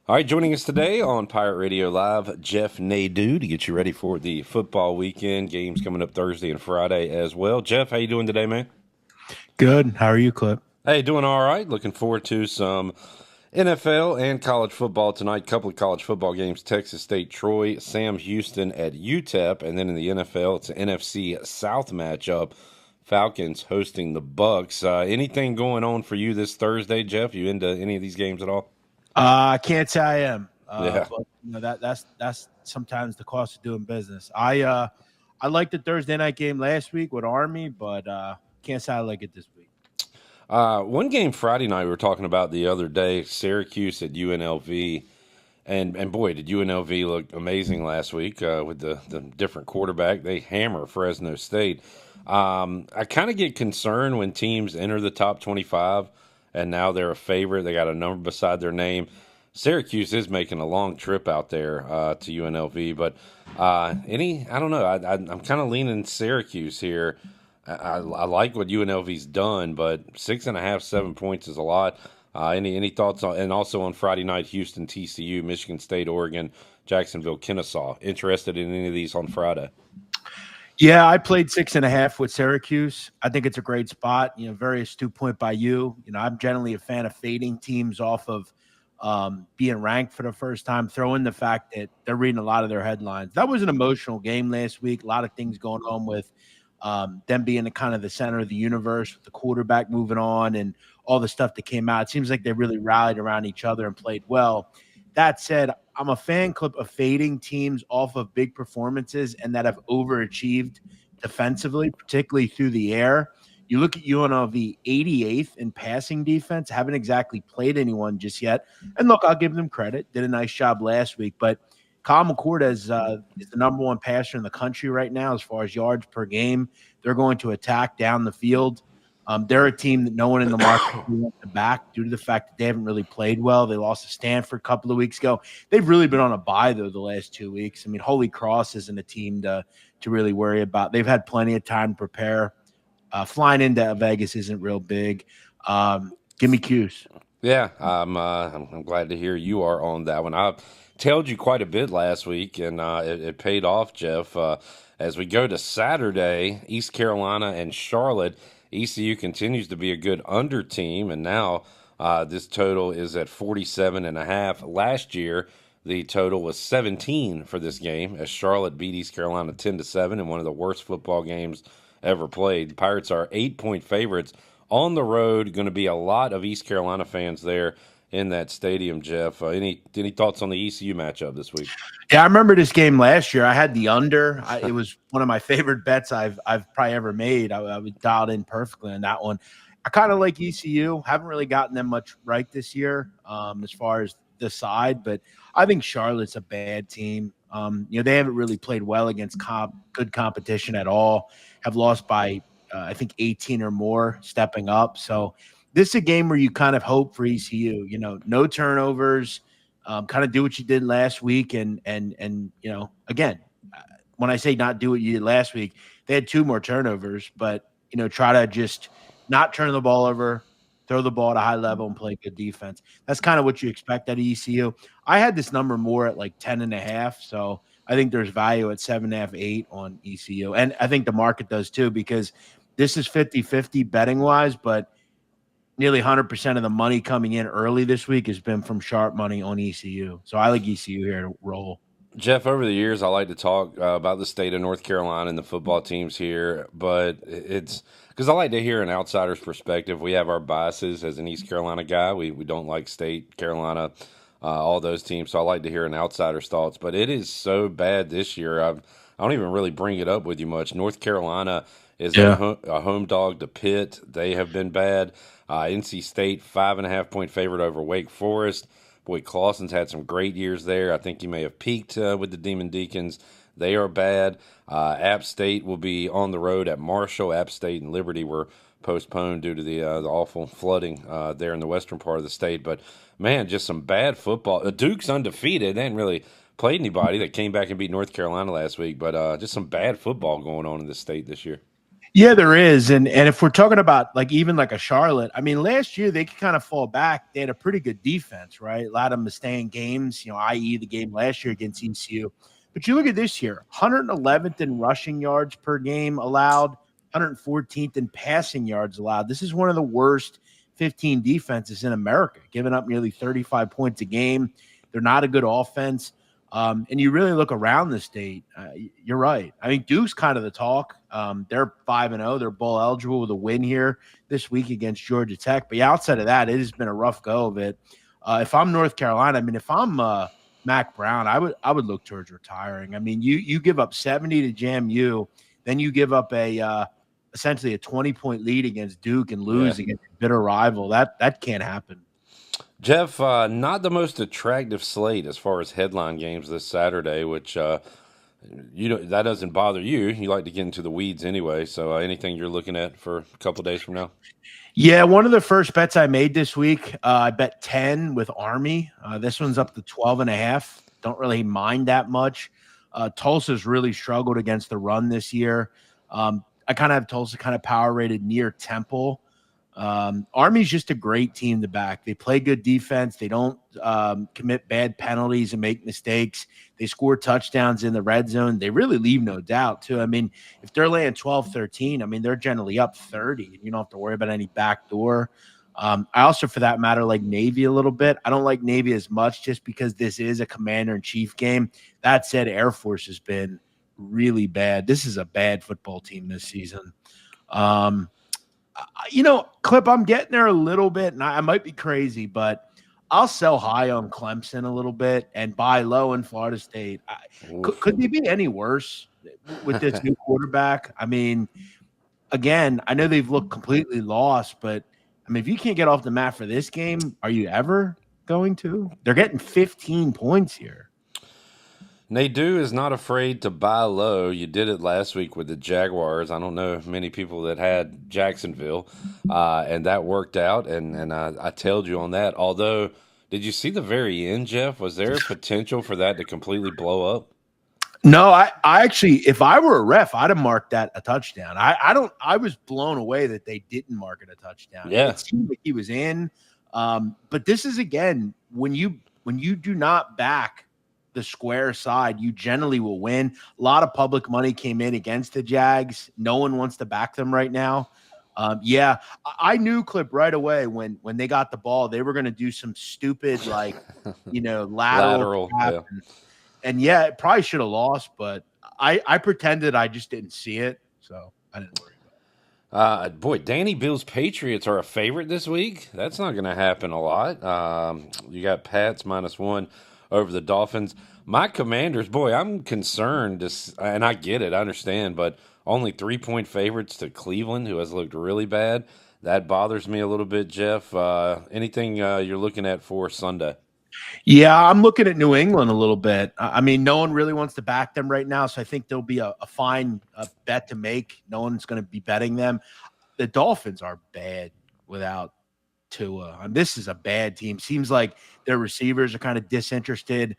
All right, joining us today on Pirate Radio Live, Jeff Nadu to get you ready for the football weekend. Games coming up Thursday and Friday as well. Jeff, how you doing today, man? Good. How are you, Clip? Hey, doing all right. Looking forward to some NFL and college football tonight. Couple of college football games: Texas State, Troy, Sam Houston at UTEP, and then in the NFL, it's an NFC South matchup. Falcons hosting the Bucks. Anything going on for you this Thursday, Jeff? You into any of these games at all? I can't say I am, Yeah. but that's sometimes the cost of doing business. I liked the Thursday night game last week with Army, but can't say I like it this week. One game Friday night we were talking about the other day, Syracuse at UNLV, and boy, did UNLV look amazing last week with the different quarterback. They hammer Fresno State. I kind of get concerned when teams enter the top 25 and now they're a favorite. They got a number beside their name. Syracuse is making a long trip out there to UNLV, but I don't know. I'm kind of leaning Syracuse here. I like what UNLV's done, but 6.5, 7 points is a lot. Any thoughts on, and also on Friday night, Houston, TCU, Michigan State, Oregon, Jacksonville, Kennesaw. Interested in any of these on Friday? Yeah, I played 6.5 with Syracuse. I think it's a great spot. Very astute point by you. I'm generally a fan of fading teams off of being ranked for the first time. Throw in the fact that they're reading a lot of their headlines. That was an emotional game last week. A lot of things going on with them being the kind of the center of the universe, with the quarterback moving on and all the stuff that came out. It seems like they really rallied around each other and played well. That said, I'm a fan club of fading teams off of big performances and that have overachieved defensively, particularly through the air. You look at UNLV 88th in passing defense, haven't exactly played anyone just yet. And look, I'll give them credit. Did a nice job last week, but Kyle McCord is the number one passer in the country right now as far as yards per game. They're going to attack down the field. They're a team that no one in the market wants to back due to the fact that they haven't really played well. They lost to Stanford a couple of weeks ago. They've really been on a bye, though, the last 2 weeks. I mean, Holy Cross isn't a team to really worry about. They've had plenty of time to prepare. Flying into Vegas isn't real big. Give me Q's. Yeah, I'm glad to hear you are on that one. I tailed you quite a bit last week, and it paid off, Jeff. As we go to Saturday, East Carolina and Charlotte, ECU continues to be a good under team, and now this total is at 47.5. Last year, the total was 17 for this game, as Charlotte beat East Carolina 10-7 in one of the worst football games ever played. The Pirates are 8-point favorites on the road. Going to be a lot of East Carolina fans there in that stadium. Jeff, any thoughts on the ECU matchup this week? Yeah, I remember this game last year. I had the under. It was one of my favorite bets I've probably ever made. I was dialed in perfectly on that one. I kind of like ECU. Haven't really gotten them much right this year as far as the side, but I think Charlotte's a bad team. They haven't really played well against good competition at all. Have lost by I think 18 or more, stepping up. So this is a game where you kind of hope for ECU. No turnovers. Kind of do what you did last week, and again, when I say not do what you did last week, they had 2 more turnovers, but try to just not turn the ball over, throw the ball at a high level, and play good defense. That's kind of what you expect out of ECU. I had this number more at like 10.5, so I think there's value at 7.5, 8 on ECU, and I think the market does too, because this is 50-50 betting wise, but nearly 100% of the money coming in early this week has been from sharp money on ECU. So I like ECU here to roll. Jeff, over the years, I like to talk about the state of North Carolina and the football teams here, but it's because I like to hear an outsider's perspective. We have our biases as an East Carolina guy. We don't like State, Carolina, all those teams, so I like to hear an outsider's thoughts. But it is so bad this year. I don't even really bring it up with you much. North Carolina is Yeah. a home dog to Pitt. They have been bad. NC State, 5.5 point favorite over Wake Forest. Boy, Clawson's had some great years there. I think he may have peaked with the Demon Deacons. They are bad. App State will be on the road at Marshall. App State and Liberty were postponed due to the awful flooding there in the western part of the state. But man, just some bad football. Duke's undefeated. They hadn't really played anybody. They came back and beat North Carolina last week, but just some bad football going on in the state this year. Yeah, there is. And if we're talking about like even like a Charlotte, I mean, last year they could kind of fall back. They had a pretty good defense, right? A lot of them to stay in games, i.e. the game last year against ECU. But you look at this year, 111th in rushing yards per game allowed, 114th in passing yards allowed. This is one of the worst 15 defenses in America, giving up nearly 35 points a game. They're not a good offense. And you really look around the state, you're right. I mean, Duke's kind of the talk. They're 5-0. They're bowl eligible with a win here this week against Georgia Tech. But outside of that, it has been a rough go of it. If I'm North Carolina, I mean, if I'm Mac Brown, I would look towards retiring. I mean, you give up 70 to JMU, then you give up a essentially a 20-point lead against Duke and lose against a bitter rival. That can't happen. Jeff, not the most attractive slate as far as headline games this Saturday, which that doesn't bother you. You like to get into the weeds anyway. So anything you're looking at for a couple of days from now? Yeah, one of the first bets I made this week, I bet 10 with Army. This one's up to 12.5. Don't really mind that much. Tulsa's really struggled against the run this year. I kind of have Tulsa kind of power rated near Temple. Army's just a great team to back. They play good defense. They don't commit bad penalties and make mistakes. They score touchdowns in the red zone. They really leave no doubt, too. I mean, if they're laying 12-13, I mean, they're generally up 30. You don't have to worry about any backdoor. I also, for that matter, like Navy a little bit. I don't like Navy as much just because this is a commander-in-chief game. That said, Air Force has been really bad. This is a bad football team this season. Clip, I'm getting there a little bit, and I might be crazy, but I'll sell high on Clemson a little bit and buy low in Florida State. Could they be any worse with this new quarterback? I mean, again, I know they've looked completely lost, but I mean, if you can't get off the mat for this game, are you ever going to? They're getting 15 points here. Nadu is not afraid to buy low. You did it last week with the Jaguars. I don't know many people that had Jacksonville, and that worked out. And I tailed you on that. Although, did you see the very end, Jeff? Was there potential for that to completely blow up? No, I actually, if I were a ref, I'd have marked that a touchdown. I was blown away that they didn't mark it a touchdown. Yeah. It seemed like he was in. But this is, again, when you do not back the square side, you generally will win. A lot of public money came in against the Jags. No one wants to back them right now. I knew, Clip, right away when they got the ball, they were going to do some stupid, lateral. Yeah. And it probably should have lost, but I pretended I just didn't see it, so I didn't worry about it. Boy, Danny Bill's Patriots are a favorite this week. That's not going to happen a lot. You got Pats -1 over the Dolphins. My Commanders, boy, I'm concerned, and I get it, I understand, but only 3-point favorites to Cleveland, who has looked really bad. That bothers me a little bit, Jeff. Anything you're looking at for Sunday? Yeah, I'm looking at New England a little bit. I mean, no one really wants to back them right now, so I think there'll be a fine bet to make. No one's going to be betting them. The Dolphins are bad without Tua. This is a bad team. Seems like their receivers are kind of disinterested.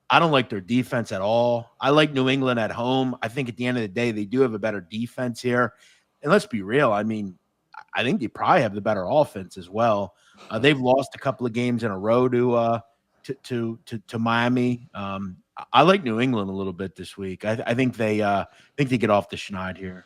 I don't like their defense at all. I like New England at home. I think at the end of the day, they do have a better defense here. And let's be real. I mean, I think they probably have the better offense as well. They've lost a couple of games in a row to Miami. I like New England a little bit this week. I think they get off the schneid here.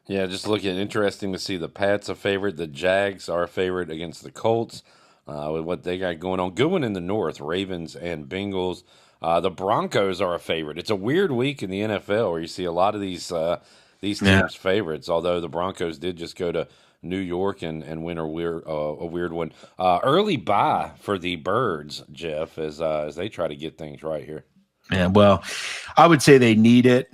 Yeah, just looking interesting to see the Pats a favorite. The Jags are a favorite against the Colts with what they got going on. Good one in the North, Ravens and Bengals. The Broncos are a favorite. It's a weird week in the NFL where you see a lot of these teams' favorites, although the Broncos did just go to New York and win a weird one. Early bye for the Birds, Jeff, as they try to get things right here. Yeah, well, I would say they need it.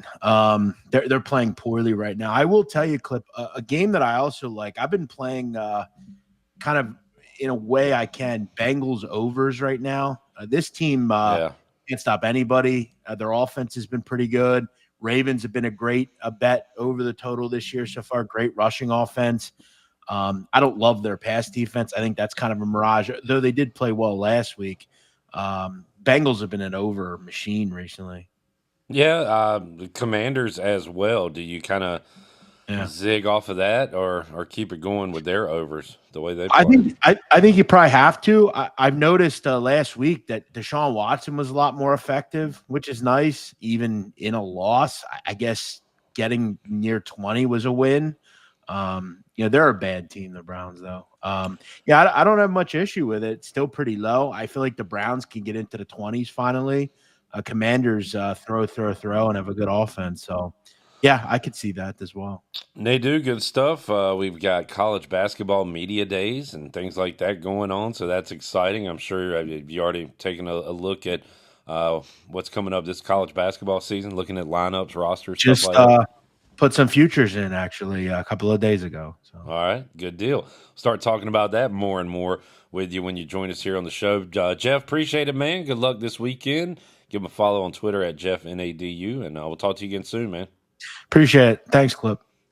They're playing poorly right now. I will tell you, Clip, a game that I also like. I've been playing kind of in a way I can Bengals overs right now. This team can't stop anybody. Their offense has been pretty good. Ravens have been a great bet over the total this year so far. Great rushing offense. I don't love their pass defense. I think that's kind of a mirage, though they did play well last week. Bengals have been an over machine recently. Yeah, the Commanders as well. Do you kind of Yeah. zig off of that or keep it going with their overs the way they I play? think I think you probably have to. I've noticed last week that Deshaun Watson was a lot more effective, which is nice. Even in a loss, I guess getting near 20 was a win. They're a bad team, the Browns, though. Yeah, I don't have much issue with it. It's still pretty low. I feel like the Browns can get into the 20s finally. Commanders throw, and have a good offense. So, yeah, I could see that as well. Nadu, good stuff. We've got college basketball media days and things like that going on, so that's exciting. I'm sure you already taken a look at what's coming up this college basketball season, looking at lineups, rosters, stuff Just like that. put some futures in actually a couple of days ago. So All right, good deal. Start talking about that more and more with you when you join us here on the show. Jeff, appreciate it, man. Good luck this weekend. Give him a follow on Twitter at JeffNADU, and we'll talk to you again soon, man. appreciate it. Thanks, Clip.